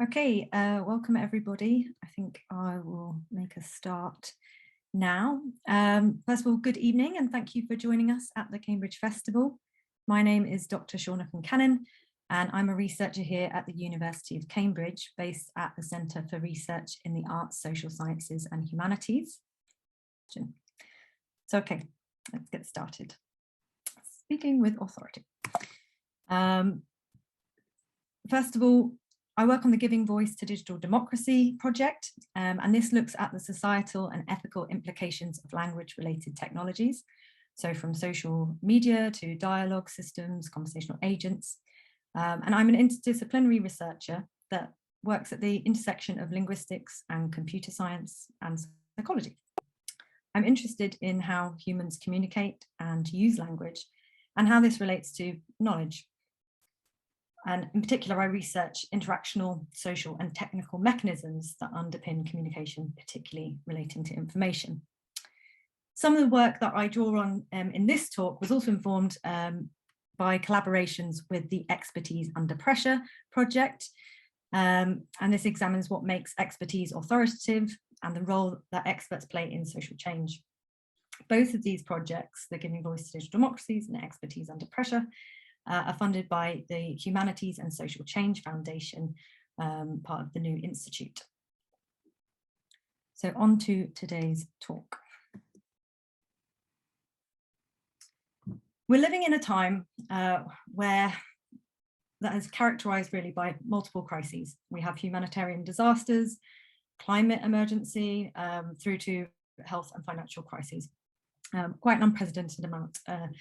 Okay, welcome everybody. I think I will make a start now. First of all, good evening and thank you for joining us at the Cambridge Festival. My name is Dr. Shauna Concannon and I'm a researcher here at the University of Cambridge, based at the Centre for Research in the Arts, Social Sciences and Humanities. So, okay, let's get started. Speaking with authority. First of all, I work on the Giving Voice to Digital Democracy project, and this looks at the societal and ethical implications of language-related technologies. So from social media to dialogue systems, conversational agents. And I'm an interdisciplinary researcher that works at the intersection of linguistics and computer science and psychology. I'm interested in how humans communicate and use language and how this relates to knowledge. And in particular, I research interactional, social and technical mechanisms that underpin communication, particularly relating to information. Some of the work that I draw on in this talk was also informed by collaborations with the Expertise Under Pressure project. And this examines what makes expertise authoritative and the role that experts play in social change. Both of these projects, the Giving Voice to Digital Democracies and Expertise Under Pressure, are funded by the Humanities and Social Change Foundation, part of the New Institute. So on to today's talk. We're living in a time where that is characterized really by multiple crises. We have humanitarian disasters, climate emergency, through to health and financial crises. Quite an unprecedented amount that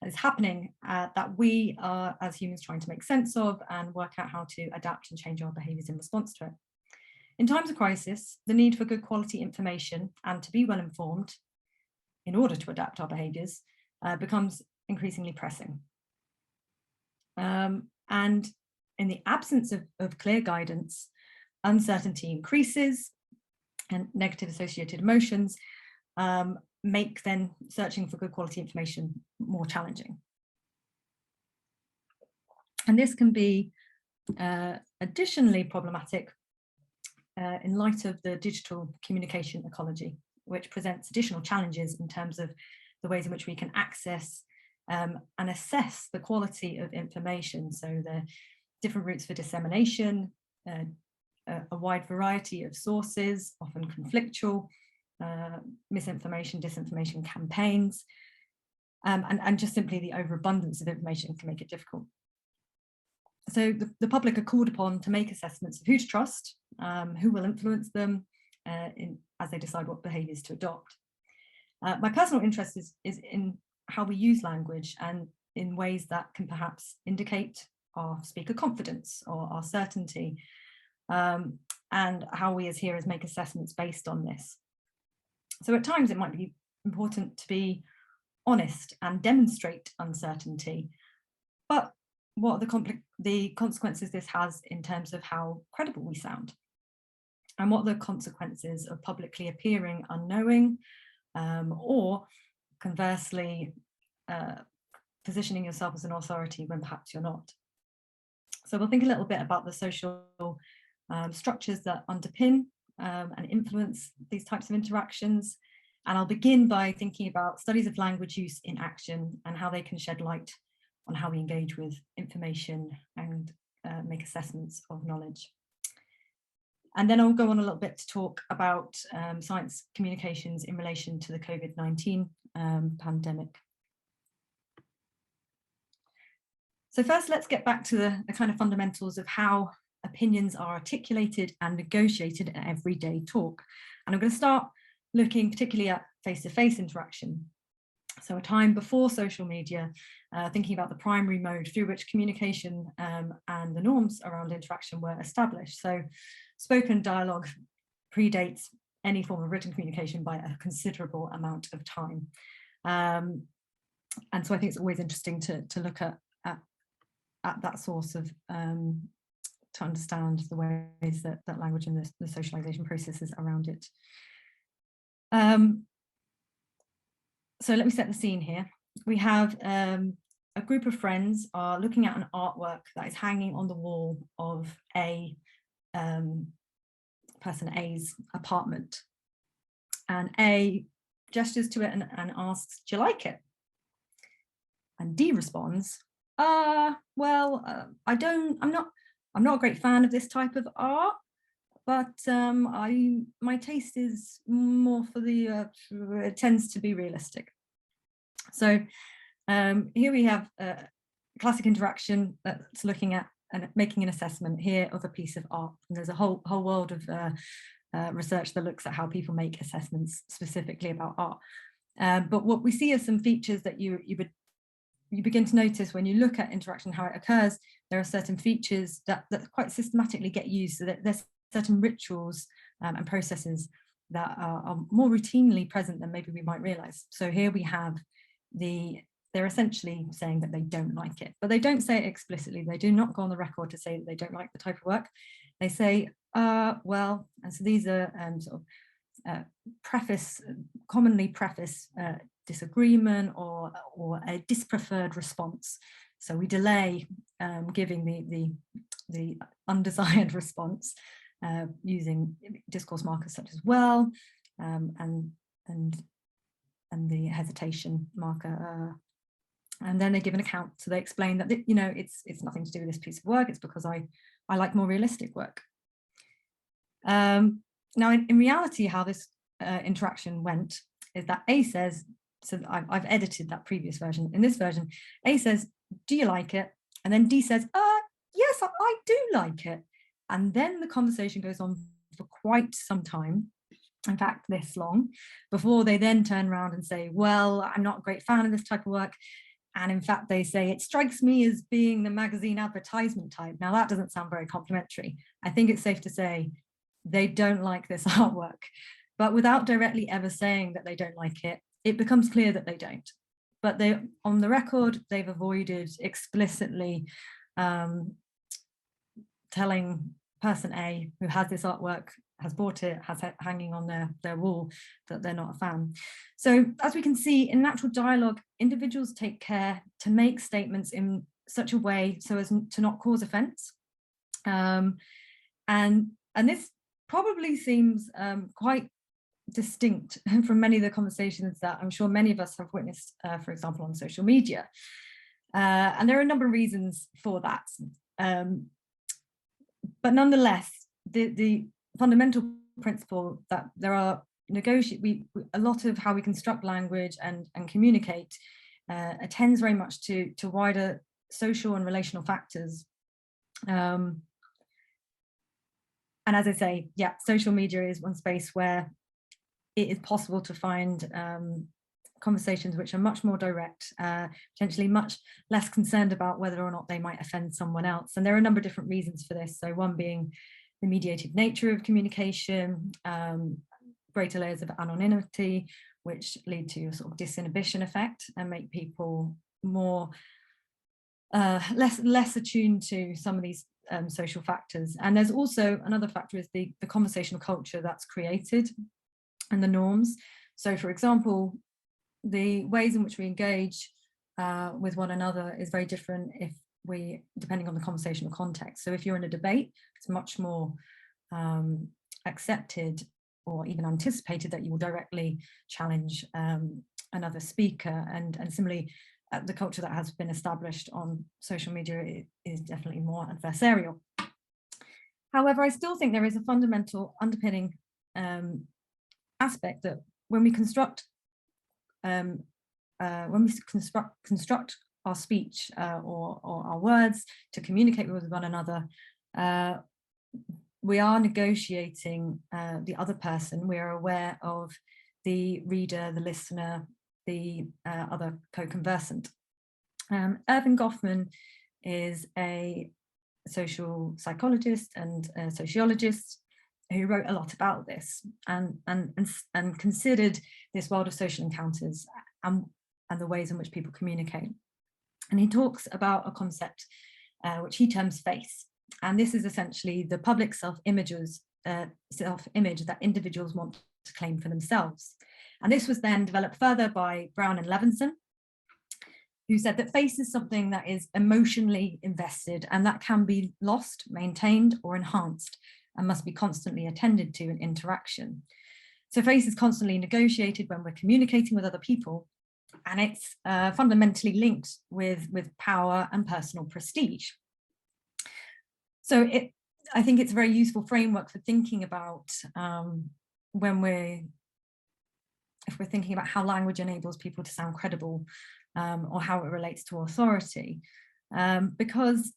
is happening that we are as humans trying to make sense of and work out how to adapt and change our behaviours in response to it. In times of crisis, the need for good quality information and to be well informed in order to adapt our behaviours becomes increasingly pressing. And in the absence of clear guidance, uncertainty increases and negative associated emotions make then searching for good quality information more challenging. And this can be additionally problematic in light of the digital communication ecology, which presents additional challenges in terms of the ways in which we can access and assess the quality of information. So the different routes for dissemination, a wide variety of sources, often conflictual, misinformation, disinformation campaigns, and just simply the overabundance of information can make it difficult. So the public are called upon to make assessments of who to trust, who will influence them as they decide what behaviours to adopt. My personal interest is in how we use language and in ways that can perhaps indicate our speaker confidence or our certainty, and how we as hearers make assessments based on this. So at times it might be important to be honest and demonstrate uncertainty, but what are the consequences this has in terms of how credible we sound? And what are the consequences of publicly appearing unknowing, or conversely, positioning yourself as an authority when perhaps you're not? So we'll think a little bit about the social structures that underpin and influence these types of interactions. And I'll begin by thinking about studies of language use in action and how they can shed light on how we engage with information and make assessments of knowledge. And then I'll go on a little bit to talk about science communications in relation to the COVID-19 pandemic. So first, let's get back to the kind of fundamentals of how opinions are articulated and negotiated in everyday talk. And I'm going to start looking particularly at face-to-face interaction. So a time before social media, thinking about the primary mode through which communication and the norms around interaction were established. So spoken dialogue predates any form of written communication by a considerable amount of time. And so I think it's always interesting to look at that source of to understand the ways that language and the socialization processes around it. So let me set the scene here. We have a group of friends are looking at an artwork that is hanging on the wall of a person A's apartment, and A gestures to it and asks, "Do you like it?" And D responds, well, I'm not a great fan of this type of art, but my taste is more for the, it tends to be realistic. So here we have a classic interaction that's looking at and making an assessment here of a piece of art. And there's a whole world of research that looks at how people make assessments specifically about art. But what we see are some features that you begin to notice when you look at interaction, how it occurs. There are certain features that quite systematically get used, so that there's certain rituals and processes that are more routinely present than maybe we might realize. So here we have they're essentially saying that they don't like it, but they don't say it explicitly. They do not go on the record to say that they don't like the type of work. They say, well, and so these are sort of commonly preface disagreement or a dispreferred response. So we delay giving the undesired response using discourse markers such as well, and the hesitation marker. And then they give an account. So they explain that, you know, it's nothing to do with this piece of work. It's because I like more realistic work. Now, in reality, how this interaction went is that A says, so I've edited that previous version. In this version, A says, "Do you like it?" And then D says, "Yes, I do like it." And then the conversation goes on for quite some time, in fact, this long, before they then turn around and say, "Well, I'm not a great fan of this type of work." And in fact, they say, "It strikes me as being the magazine advertisement type." Now, that doesn't sound very complimentary. I think it's safe to say they don't like this artwork, but without directly ever saying that they don't like it, it becomes clear that they don't. But they, on the record, they've avoided explicitly telling person A who has this artwork, has bought it, has it hanging on their wall, that they're not a fan. So as we can see, in natural dialogue, individuals take care to make statements in such a way so as to not cause offense. And this probably seems quite distinct from many of the conversations that I'm sure many of us have witnessed, for example, on social media. And there are a number of reasons for that. But nonetheless, the fundamental principle that there are a lot of how we construct language and communicate attends very much to wider social and relational factors. And as I say, yeah, social media is one space where it is possible to find conversations which are much more direct, potentially much less concerned about whether or not they might offend someone else. And there are a number of different reasons for this. So one being the mediated nature of communication, greater layers of anonymity, which lead to a sort of disinhibition effect and make people more less attuned to some of these social factors. And there's also another factor is the conversational culture that's created and the norms. So for example, the ways in which we engage with one another is very different depending on the conversational context. So if you're in a debate, it's much more accepted or even anticipated that you will directly challenge another speaker. And similarly, the culture that has been established on social media is definitely more adversarial. However, I still think there is a fundamental underpinning aspect that when we construct our speech or our words to communicate with one another, we are negotiating the other person. We are aware of the reader, the listener, the other co-conversant. Erving Goffman is a social psychologist and a sociologist who wrote a lot about this and considered this world of social encounters and the ways in which people communicate. And he talks about a concept which he terms face. And this is essentially the public self-image that individuals want to claim for themselves. And this was then developed further by Brown and Levinson, who said that face is something that is emotionally invested and that can be lost, maintained, or enhanced. and must be constantly attended to in interaction. So face is constantly negotiated when we're communicating with other people, and it's fundamentally linked with power and personal prestige. So I think it's a very useful framework for thinking about if we're thinking about how language enables people to sound credible, or how it relates to authority, because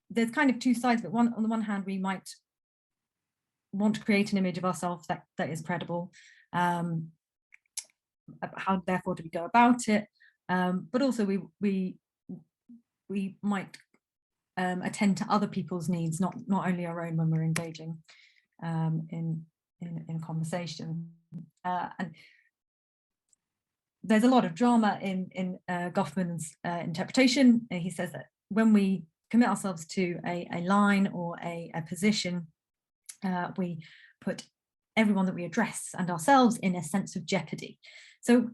there's kind of two sides. But on the one hand, we might want to create an image of ourselves that is credible. How therefore do we go about it? But also we might attend to other people's needs, not only our own, when we're engaging in conversation. And there's a lot of drama in Goffman's interpretation. He says that when we commit ourselves to a line or a position, we put everyone that we address and ourselves in a sense of jeopardy. So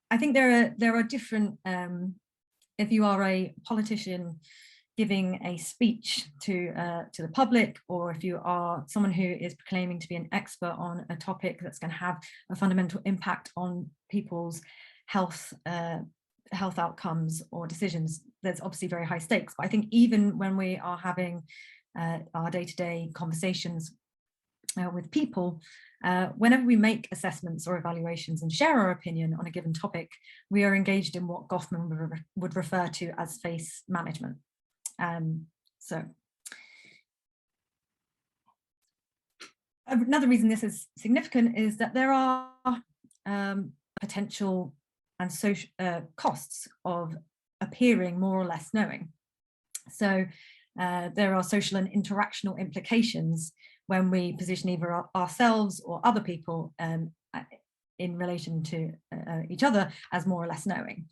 I think there are different, if you are a politician giving a speech to the public, or if you are someone who is proclaiming to be an expert on a topic that's going to have a fundamental impact on people's health outcomes or decisions, there's obviously very high stakes. But I think even when we are having our day-to-day conversations with people, whenever we make assessments or evaluations and share our opinion on a given topic, we are engaged in what Goffman would refer to as face management. So another reason this is significant is that there are potential and social costs of appearing more or less knowing. So there are social and interactional implications when we position either ourselves or other people in relation to each other as more or less knowing.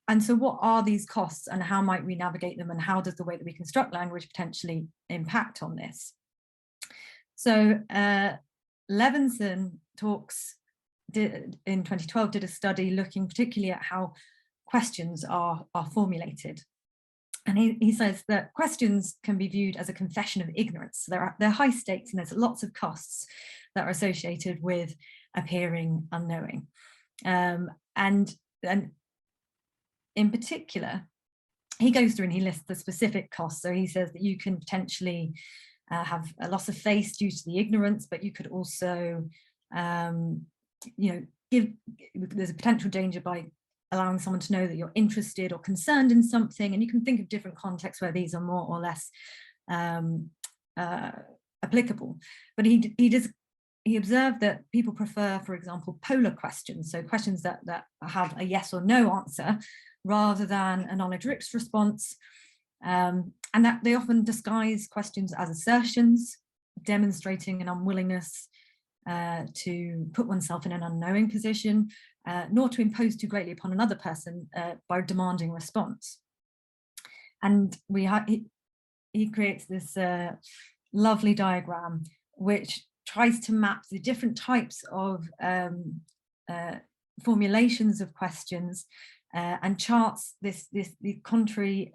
And so what are these costs, and how might we navigate them, and how does the way that we construct language potentially impact on this? So Levinson in 2012 did a study looking particularly at how questions are formulated. And he says that questions can be viewed as a confession of ignorance. They're high stakes, and there's lots of costs that are associated with appearing unknowing. And in particular, he goes through and he lists the specific costs. So he says that you can potentially have a loss of face due to the ignorance, but you could also, there's a potential danger by allowing someone to know that you're interested or concerned in something. And you can think of different contexts where these are more or less applicable. But he observed that people prefer, for example, polar questions, so questions that have a yes or no answer rather than a knowledge-rich response, and that they often disguise questions as assertions, demonstrating an unwillingness to put oneself in an unknowing position, nor to impose too greatly upon another person by demanding response. And he creates this lovely diagram which tries to map the different types of formulations of questions and charts the contrary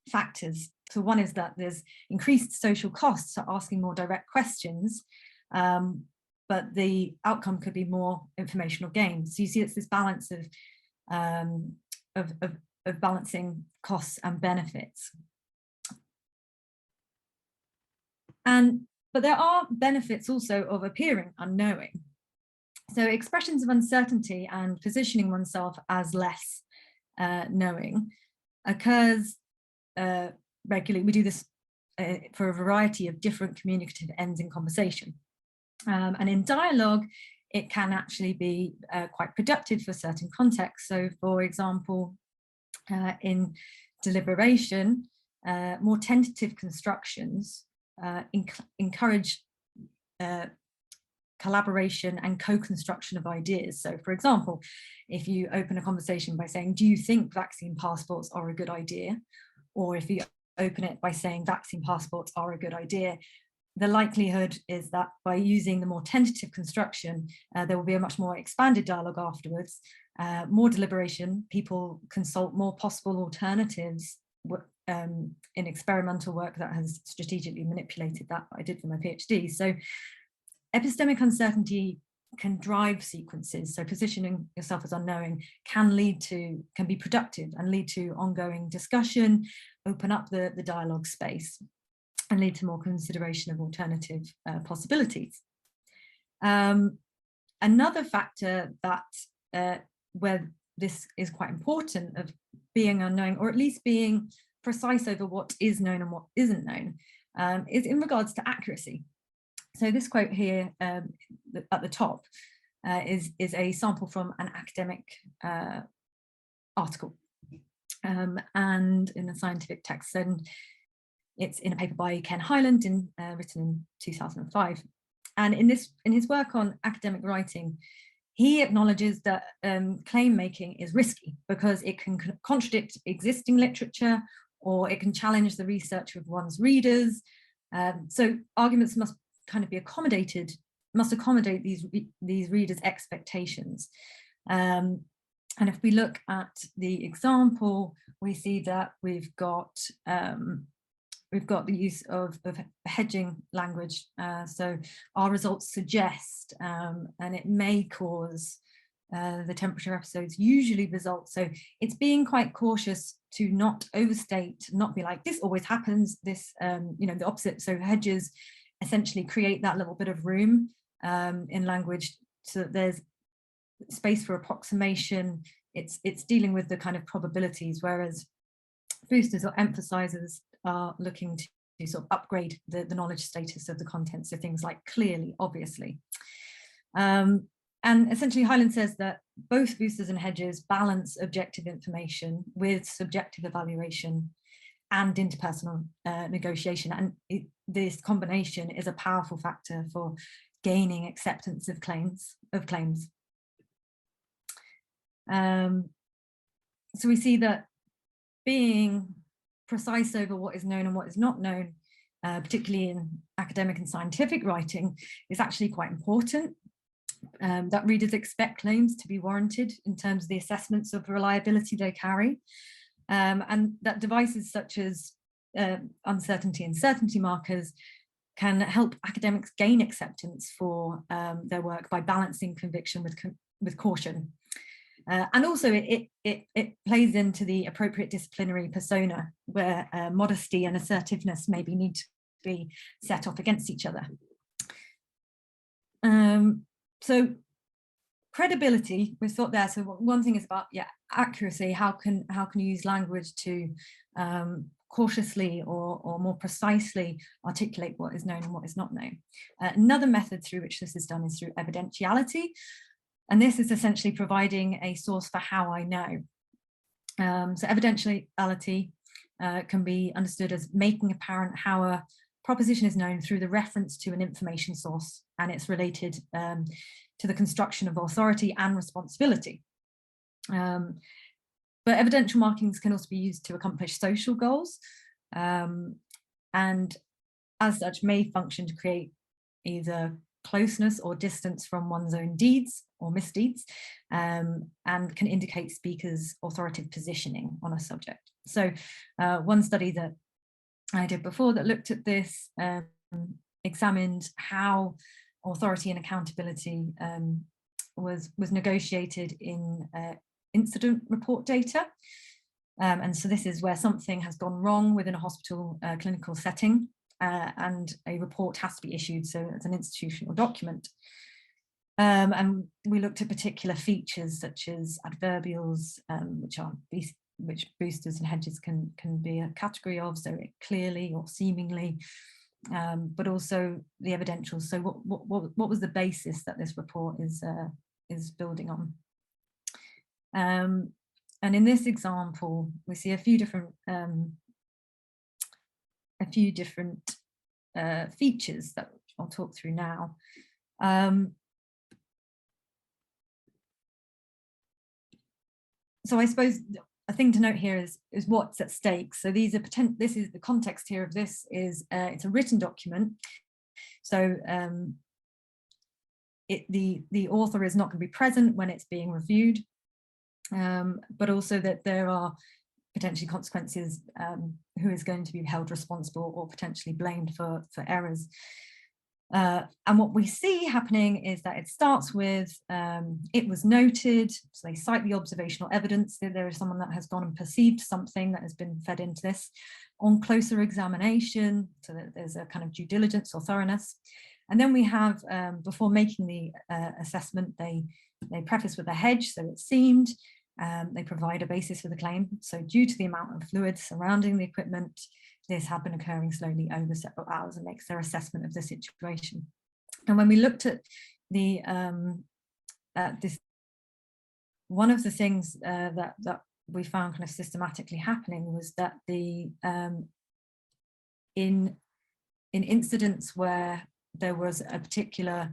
factors. So one is that there's increased social costs to asking more direct questions, but the outcome could be more informational gain. So you see it's this balance of balancing costs and benefits. But there are benefits also of appearing unknowing. So expressions of uncertainty and positioning oneself as less knowing occurs regularly. We do this for a variety of different communicative ends in conversation. And in dialogue, it can actually be quite productive for certain contexts. So for example, in deliberation, more tentative constructions encourage collaboration and co-construction of ideas. So for example, if you open a conversation by saying, do you think vaccine passports are a good idea? Or if you open it by saying vaccine passports are a good idea, the likelihood is that by using the more tentative construction, there will be a much more expanded dialogue afterwards, more deliberation, people consult more possible alternatives in experimental work that has strategically manipulated that I did for my PhD. So epistemic uncertainty can drive sequences. So positioning yourself as unknowing can be productive and lead to ongoing discussion, open up the dialogue space, and lead to more consideration of alternative possibilities. Another factor that where this is quite important, of being unknowing, or at least being precise over what is known and what isn't known, is in regards to accuracy. So this quote here at the top is a sample from an academic article and in a scientific text, and it's in a paper by Ken Hyland written in 2005. And in his work on academic writing, he acknowledges that claim making is risky because it can contradict existing literature, or it can challenge the research of one's readers. So arguments must kind of be accommodated, must accommodate these readers' expectations. And if we look at the example, we see that we've got the use of hedging language. So our results suggest, and it may cause the temperature episodes usually result. So it's being quite cautious to not overstate, not be like, this always happens, this, the opposite. So hedges essentially create that little bit of room in language so that there's space for approximation. It's dealing with the kind of probabilities, whereas boosters or emphasizers are looking to sort of upgrade the knowledge status of the content. So things like clearly, obviously. And essentially Hyland says that both boosters and hedges balance objective information with subjective evaluation and interpersonal negotiation. And this combination is a powerful factor for gaining acceptance of claims. So we see that being precise over what is known and what is not known, particularly in academic and scientific writing, is actually quite important. That readers expect claims to be warranted in terms of the assessments of reliability they carry, and that devices such as uncertainty and certainty markers can help academics gain acceptance for their work by balancing conviction with caution. And also it plays into the appropriate disciplinary persona, where modesty and assertiveness maybe need to be set off against each other. So credibility, we thought there. So one thing is about accuracy. How can you use language to cautiously or more precisely articulate what is known and what is not known? Another method through which this is done is through evidentiality. And this is essentially providing a source for how I know. So evidentiality can be understood as making apparent how a proposition is known through the reference to an information source, and it's related to the construction of authority and responsibility. But evidential markings can also be used to accomplish social goals, and as such may function to create either closeness or distance from one's own deeds or misdeeds, and can indicate speakers' authoritative positioning on a subject. So one study that I did before that looked at this examined how authority and accountability was negotiated in incident report data. And so this is where something has gone wrong within a hospital clinical setting, and a report has to be issued, so it's an institutional document. And we looked at particular features such as adverbials, which boosters and hedges can be a category of, so clearly or seemingly, but also the evidentials. So what was the basis that this report is building on? And in this example, we see a few different features that I'll talk through now. So I suppose a thing to note here is what's at stake. So these are this is the context here of this is it's a written document. So the author is not going to be present when it's being reviewed, but also that there are potentially consequences, who is going to be held responsible or potentially blamed for errors. And what we see happening is that it starts with, it was noted, so they cite the observational evidence that there is someone that has gone and perceived something that has been fed into this. On closer examination, so that there's a kind of due diligence or thoroughness. And then we have, before making the assessment, they preface with a hedge, so it seemed. They provide a basis for the claim. So due to the amount of fluid surrounding the equipment, this had been occurring slowly over several hours, and makes their assessment of the situation. And when we looked at the this, one of the things that we found kind of systematically happening was that the in incidents where there was a particular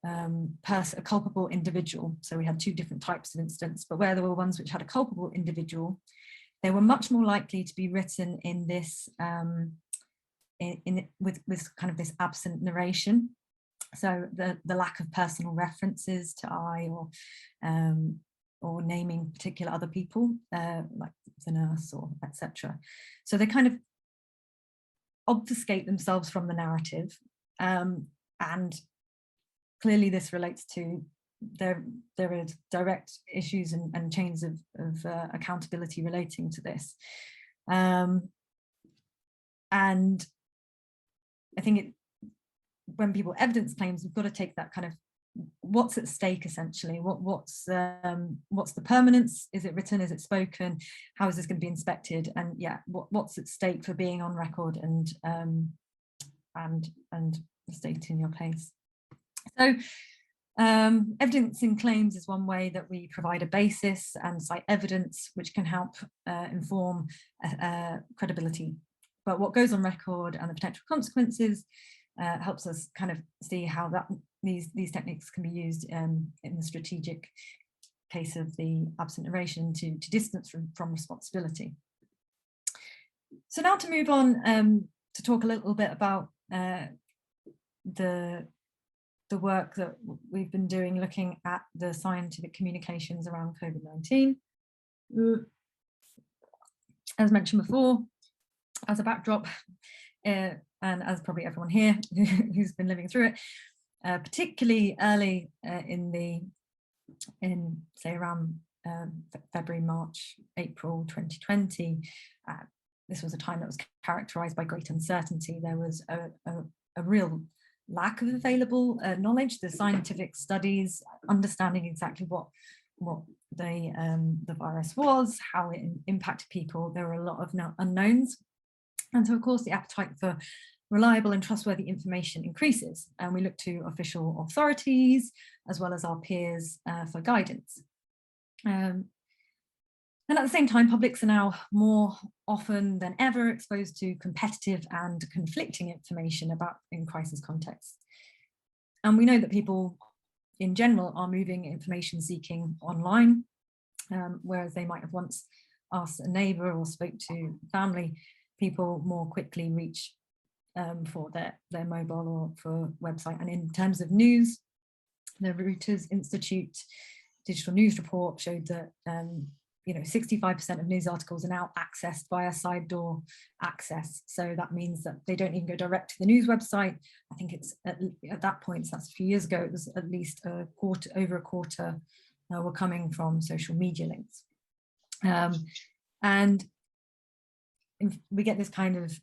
a culpable individual, so we had two different types of incidents, but where there were ones which had a culpable individual, they were much more likely to be written in this with kind of this absent narration. So the lack of personal references to I, or naming particular other people, like the nurse or etc. So they kind of obfuscate themselves from the narrative, and clearly this relates to there are direct issues and chains of accountability relating to this. And I think when people evidence claims, we've got to take that kind of what's at stake essentially. What's the permanence? Is it written? Is it spoken? How is this going to be inspected? And yeah, what's at stake for being on record and stating your case. So evidencing claims is one way that we provide a basis and cite evidence which can help inform credibility. But what goes on record and the potential consequences helps us kind of see how these techniques can be used in the strategic case of the absent narration to distance from responsibility. So now to move on to talk a little bit about the work that we've been doing looking at the scientific communications around COVID-19. As mentioned before, as a backdrop, and as probably everyone here who's been living through it, particularly early in say around February, March, April 2020, this was a time that was characterized by great uncertainty. There was a real lack of available knowledge, the scientific studies, understanding exactly what the virus was, how it impacted people. There were a lot of unknowns. And so, of course, the appetite for reliable and trustworthy information increases. And we look to official authorities, as well as our peers for guidance. And at the same time, publics are now more often than ever exposed to competitive and conflicting information in crisis contexts. And we know that people in general are moving information seeking online, whereas they might have once asked a neighbour or spoke to family. People more quickly reach for their mobile or for website. And in terms of news, the Reuters Institute digital news report showed that 65% of news articles are now accessed via side door access. So that means that they don't even go direct to the news website. I think it's at that point, so that's a few years ago, it was at least over a quarter were coming from social media links. And we get this kind of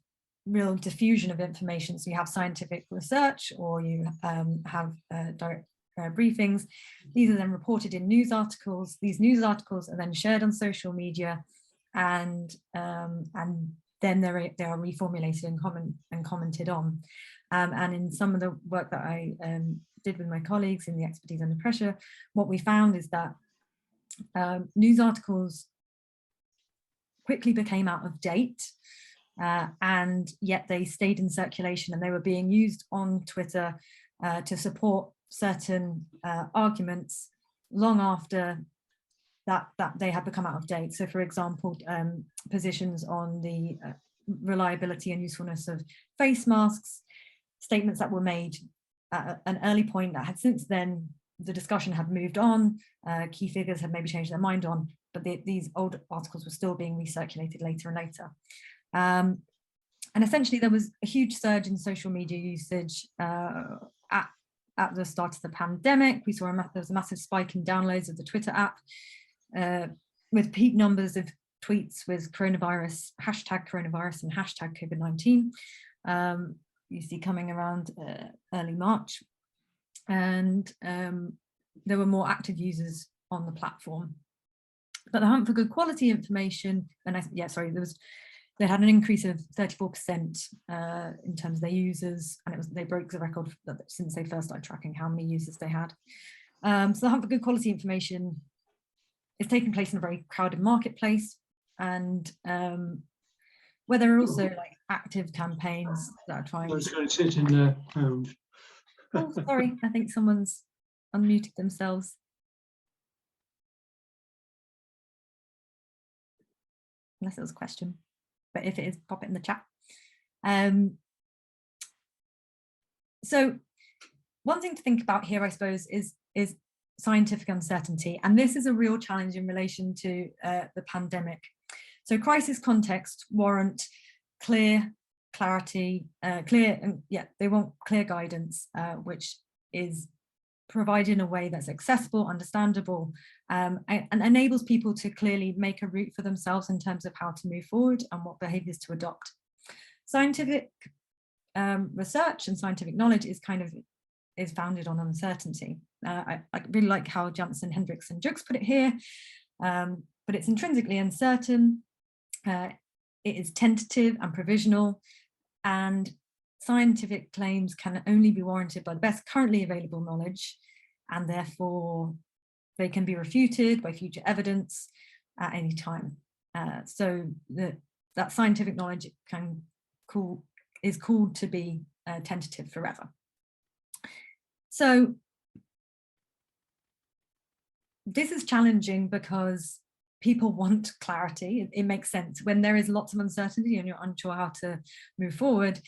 real diffusion of information. So you have scientific research, or you have direct briefings. These are then reported in news articles. These news articles are then shared on social media, and then they are reformulated and commented on. And in some of the work that I did with my colleagues in the Expertise Under Pressure, what we found is that news articles quickly became out of date, and yet they stayed in circulation, and they were being used on Twitter to support certain arguments long after that they had become out of date. So, for example, positions on the reliability and usefulness of face masks, statements that were made at an early point that had since then, the discussion had moved on, key figures had maybe changed their mind on, but these old articles were still being recirculated later and later. And essentially there was a huge surge in social media usage at the start of the pandemic. We saw there was a massive spike in downloads of the Twitter app, with peak numbers of tweets with coronavirus, hashtag coronavirus and hashtag COVID-19. You see coming around early March. And there were more active users on the platform. But the hunt for good quality information, and they had an increase of 34% in terms of their users, and they broke the record since they first started tracking how many users they had. So the hunt for good quality information is taking place in a very crowded marketplace, and where there are also like active campaigns that are trying. I was going to sit in the pound. Oh, sorry, I think someone's unmuted themselves. Unless it was a question, but if it is, pop it in the chat. So one thing to think about here, I suppose, is scientific uncertainty, and this is a real challenge in relation to the pandemic. So crisis contexts warrant clarity, they want clear guidance, which is provided in a way that's accessible, understandable, and enables people to clearly make a route for themselves in terms of how to move forward and what behaviors to adopt. Scientific research and scientific knowledge is founded on uncertainty. I really like how Janssen, Hendricks and Jukes put it here, but it's intrinsically uncertain, it is tentative and provisional, and scientific claims can only be warranted by the best currently available knowledge, and therefore they can be refuted by future evidence at any time. So that scientific knowledge is called to be tentative forever. So this is challenging because people want clarity. It makes sense when there is lots of uncertainty and you're unsure how to move forward.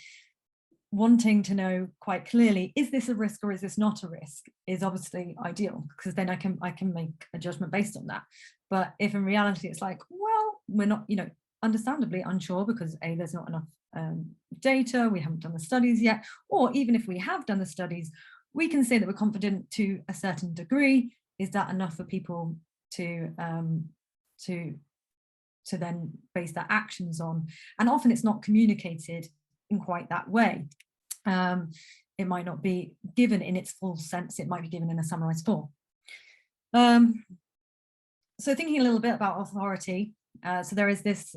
Wanting to know quite clearly, is this a risk or is this not a risk, is obviously ideal, because then I can make a judgment based on that. But if in reality it's like, well, we're not, understandably unsure because A, there's not enough data, we haven't done the studies yet, or even if we have done the studies, we can say that we're confident to a certain degree. Is that enough for people to then base their actions on? And often it's not communicated in quite that way. It might not be given in its full sense, it might be given in a summarized form. So thinking a little bit about authority, so there is this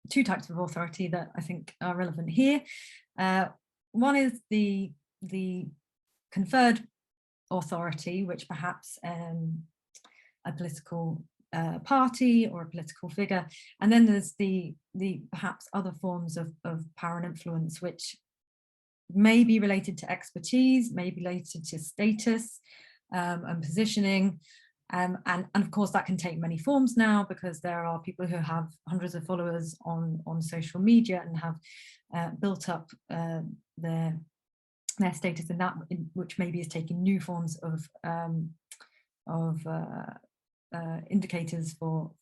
two types of authority that I think are relevant here. One is the conferred authority, which perhaps a political party or a political figure, and then there's the perhaps other forms of power and influence, which may be related to expertise, may be related to status and positioning, and of course that can take many forms now, because there are people who have hundreds of followers on social media and have built up their status in that, which maybe is taking new forms of indicators for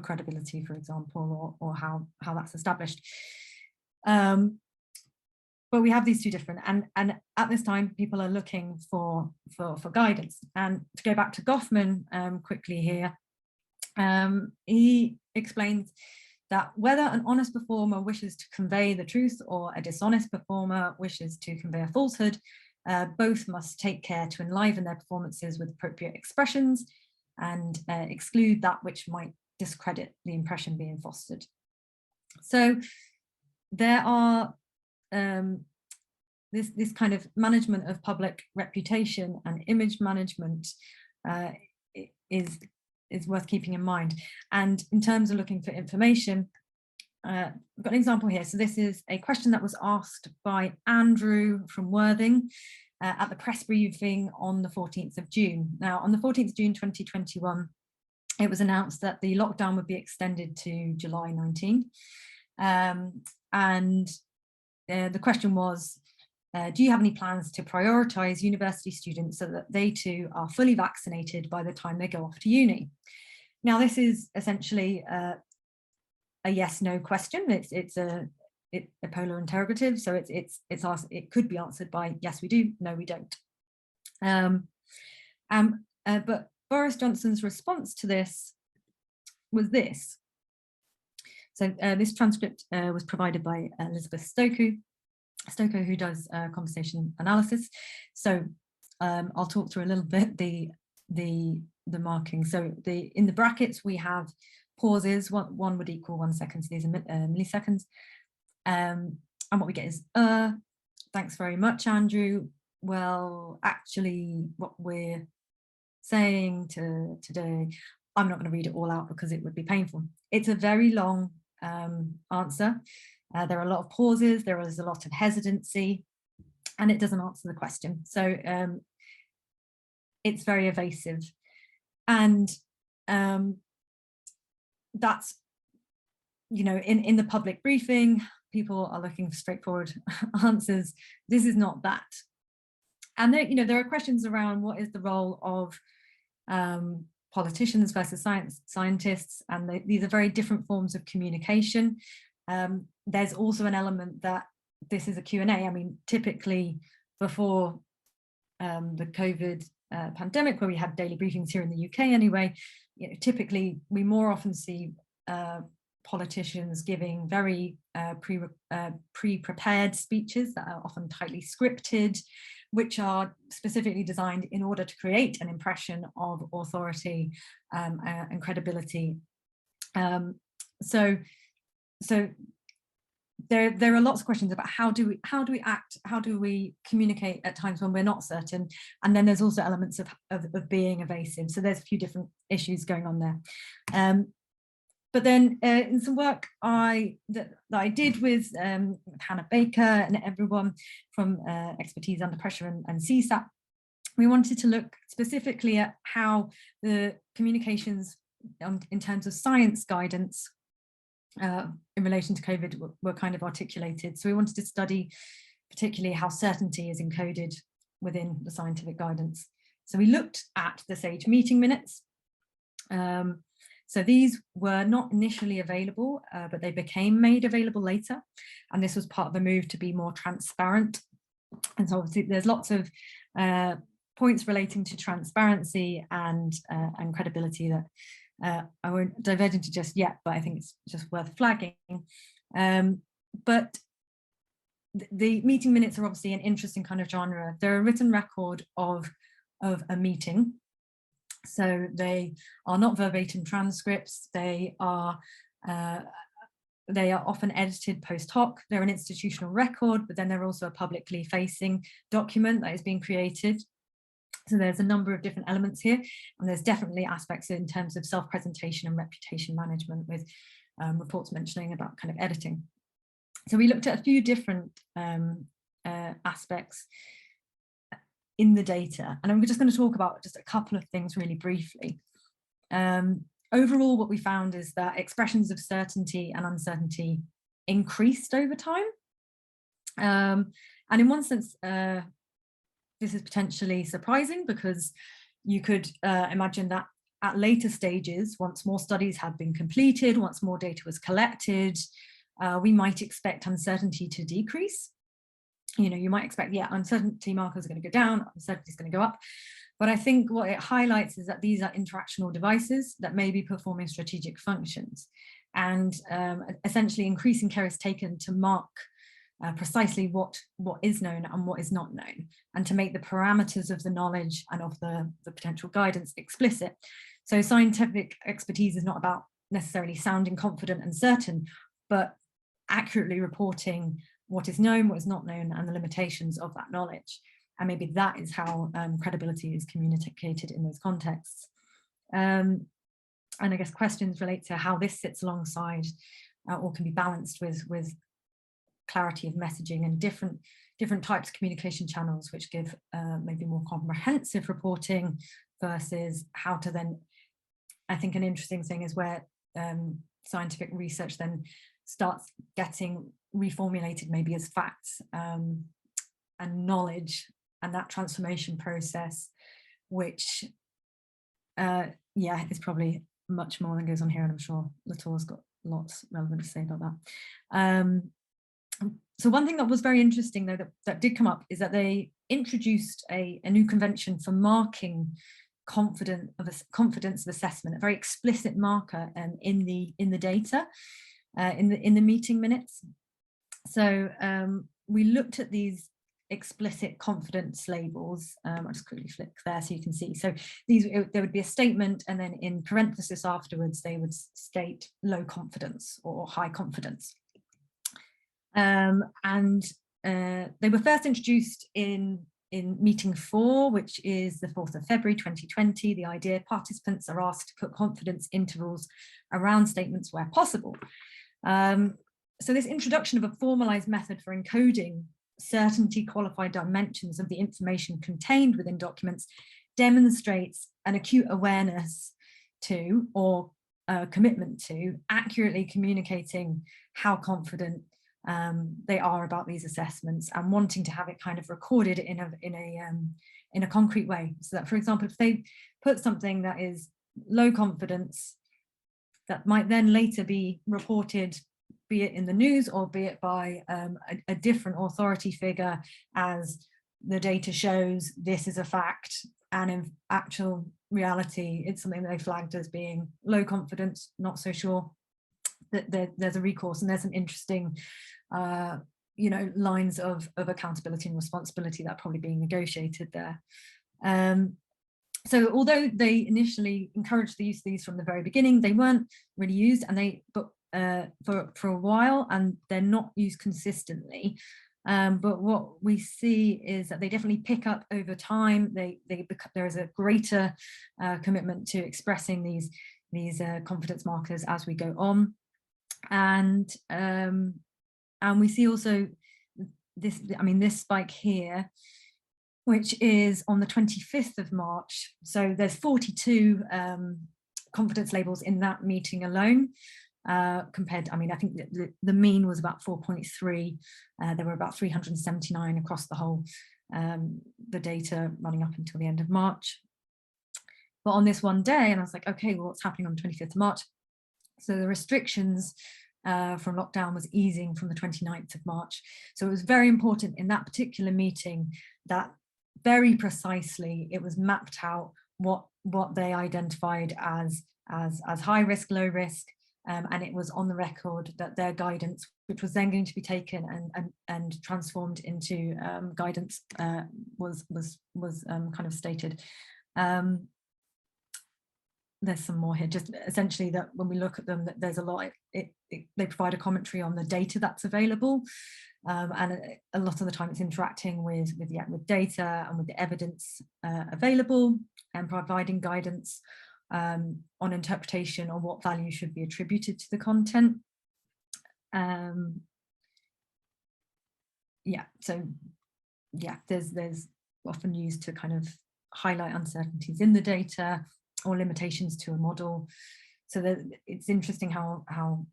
credibility, for example, or how that's established. But we have these two different, and at this time people are looking for guidance. And to go back to Goffman quickly here, he explains that whether an honest performer wishes to convey the truth or a dishonest performer wishes to convey a falsehood, both must take care to enliven their performances with appropriate expressions and exclude that which might discredit the impression being fostered. So there are this kind of management of public reputation and image management is worth keeping in mind. And in terms of looking for information, I've got an example here. So this is a question that was asked by Andrew from Worthing at the press briefing on the 14th of June. Now, on the 14th of June 2021, it was announced that the lockdown would be extended to July 19. And the question was, do you have any plans to prioritise university students so that they too are fully vaccinated by the time they go off to uni? Now, this is essentially a yes/no question. It's a polar interrogative, so it's asked. It could be answered by yes, we do, no, we don't. But Boris Johnson's response to this was this. So this transcript was provided by Elizabeth Stokoe, who does conversation analysis. So I'll talk through a little bit the marking. So in the brackets we have pauses. One would equal 1 second. So these are milliseconds. And what we get is thanks very much, Andrew. Well, actually, what we're saying today, I'm not going to read it all out because it would be painful. It's a very long answer. There are a lot of pauses, there is a lot of hesitancy, and it doesn't answer the question. So it's very evasive. And that's, you know, in the public briefing, people are looking for straightforward answers. This is not that. And there, you know, there are questions around what is the role of politicians versus scientists, and these are very different forms of communication. There's also an element that this is a Q&A. I mean, typically before the COVID pandemic, where we had daily briefings here in the UK anyway, you know, typically we more often see politicians giving very pre-prepared speeches that are often tightly scripted, which are specifically designed in order to create an impression of authority and credibility. So there are lots of questions about how do we act, how do we communicate at times when we're not certain, and then there's also elements of being evasive. So there's a few different issues going on there. But then in some work that I did with Hannah Baker and everyone from Expertise Under Pressure and CSAP, we wanted to look specifically at how the communications in terms of science guidance in relation to COVID were kind of articulated. So we wanted to study particularly how certainty is encoded within the scientific guidance. So we looked at the SAGE meeting minutes. So these were not initially available, but they became made available later. And this was part of a move to be more transparent. And so obviously there's lots of points relating to transparency and credibility that I won't diverge into just yet, but I think it's just worth flagging. But the meeting minutes are obviously an interesting kind of genre. They're a written record of a meeting. So they are not verbatim transcripts. They are often edited post hoc. They're an institutional record, but then they're also a publicly facing document that is being created. So there's a number of different elements here, and there's definitely aspects in terms of self-presentation and reputation management, with reports mentioning about kind of editing. So we looked at a few different aspects in the data, and I'm just going to talk about just a couple of things really briefly. Overall, what we found is that expressions of certainty and uncertainty increased over time. And in one sense, this is potentially surprising, because you could imagine that at later stages, once more studies had been completed, once more data was collected, we might expect uncertainty to decrease. You know, you might expect, yeah, uncertainty markers are going to go down, uncertainty is going to go up. But I think what it highlights is that these are interactional devices that may be performing strategic functions, and essentially increasing care is taken to mark precisely what is known and what is not known, and to make the parameters of the knowledge and of the potential guidance explicit. So scientific expertise is not about necessarily sounding confident and certain, but accurately reporting what is known, what is not known, and the limitations of that knowledge. And maybe that is how credibility is communicated in those contexts. And I guess questions relate to how this sits alongside or can be balanced with clarity of messaging and different types of communication channels, which give maybe more comprehensive reporting, versus how to then, I think an interesting thing is where scientific research then starts getting reformulated maybe as facts, and knowledge and that transformation process, which yeah, is probably much more than goes on here, and I'm sure Latour's got lots relevant to say about that. So one thing that was very interesting, though, that did come up is that they introduced a new convention for marking confidence of assessment, a very explicit marker in the data, in the meeting minutes. So we looked at these explicit confidence labels. I'll just quickly flick there so you can see. So there would be a statement, and then in parenthesis afterwards, they would state low confidence or high confidence. And they were first introduced in meeting 4, which is the 4th of February 2020. The idea: participants are asked to put confidence intervals around statements where possible. So this introduction of a formalized method for encoding certainty qualified dimensions of the information contained within documents demonstrates an acute awareness to, or commitment to, accurately communicating how confident they are about these assessments, and wanting to have it kind of recorded in a concrete way. So that, for example, if they put something that is low confidence, that might then later be reported, be it in the news or be it by a different authority figure, as the data shows this is a fact, and in actual reality it's something that they flagged as being low confidence, not so sure, that there's a recourse, and there's some interesting you know, lines of accountability and responsibility that are probably being negotiated there. So although they initially encouraged the use of these from the very beginning, they weren't really used, and for a while, and they're not used consistently. But what we see is that they definitely pick up over time. There is a greater commitment to expressing these confidence markers as we go on, and we see also this, I mean, this spike here, which is on the 25th of March. So there's 42 confidence labels in that meeting alone. Compared, I mean, I think the mean was about 4.3. There were about 379 across the whole, the data running up until the end of March. But on this one day, and I was like, okay, well, what's happening on the 25th of March? So the restrictions from lockdown was easing from the 29th of March. So it was very important in that particular meeting that very precisely it was mapped out what they identified as high risk, low risk, and it was on the record that their guidance, which was then going to be taken and transformed into guidance, was kind of stated. There's some more here, just essentially that when we look at them, that there's a lot, they provide a commentary on the data that's available, and a lot of the time it's interacting with data and with the evidence available, and providing guidance on interpretation on what value should be attributed to the content. Yeah, so yeah, there's often used to kind of highlight uncertainties in the data or limitations to a model. So that it's interesting how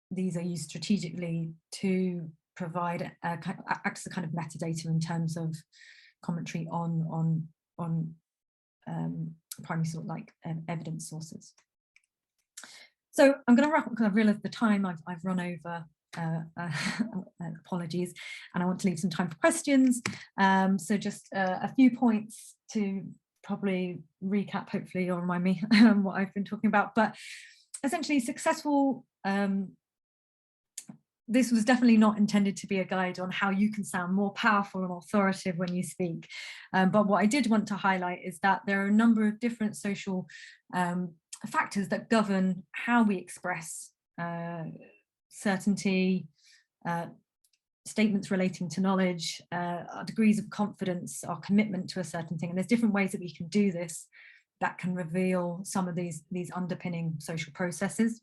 these are used strategically to provide act as a kind of metadata in terms of commentary on primary sort of like evidence sources. So I'm going to wrap up because I've realised the time I've run over. Apologies, and I want to leave some time for questions. So just a few points to probably recap, hopefully, or remind me what I've been talking about. But essentially, successful. This was definitely not intended to be a guide on how you can sound more powerful and authoritative when you speak. But what I did want to highlight is that there are a number of different social factors that govern how we express certainty, statements relating to knowledge, our degrees of confidence, our commitment to a certain thing. And there's different ways that we can do this that can reveal some of these underpinning social processes.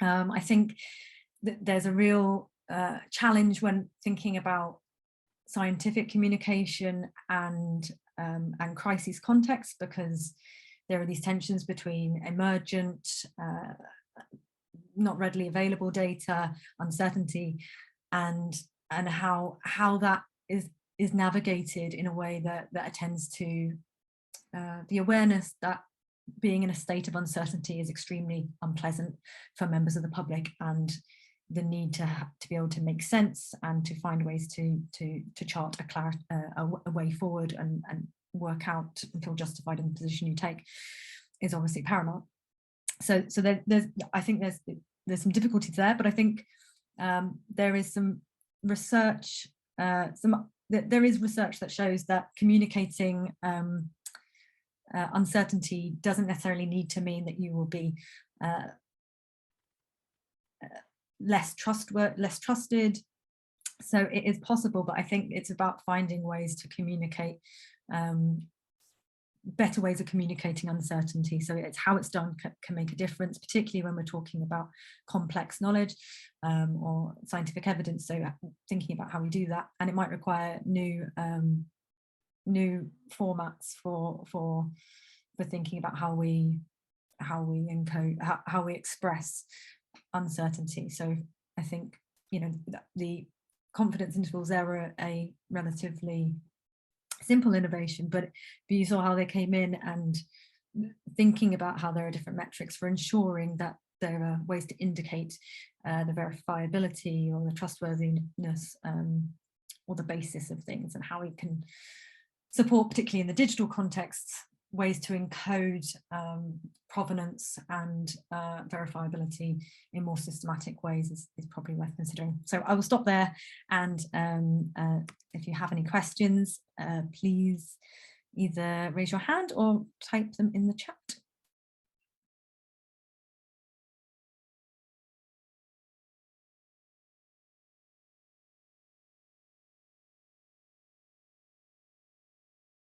I think that there's a real challenge when thinking about scientific communication and crisis context, because there are these tensions between emergent, not readily available data, uncertainty, and how that is is navigated in a way that attends to the awareness that being in a state of uncertainty is extremely unpleasant for members of the public, and the need to be able to make sense and to find ways to chart a way forward and work out and feel justified in the position you take is obviously paramount. So I think there's some difficulties there, but I think there is some research, there is research that shows that communicating uncertainty doesn't necessarily need to mean that you will be less trusted. So it is possible, but I think it's about finding ways to communicate, better ways of communicating uncertainty. So it's how it's done can make a difference, particularly when we're talking about complex knowledge or scientific evidence. So thinking about how we do that, and it might require new formats for thinking about how we encode, how we express uncertainty. So I think, you know, the confidence intervals there are a relatively simple innovation, but you saw how they came in, and thinking about how there are different metrics for ensuring that there are ways to indicate the verifiability or the trustworthiness or the basis of things, and how we can support, particularly in the digital context, ways to encode provenance and verifiability in more systematic ways is probably worth considering. So I will stop there, and if you have any questions, please either raise your hand or type them in the chat.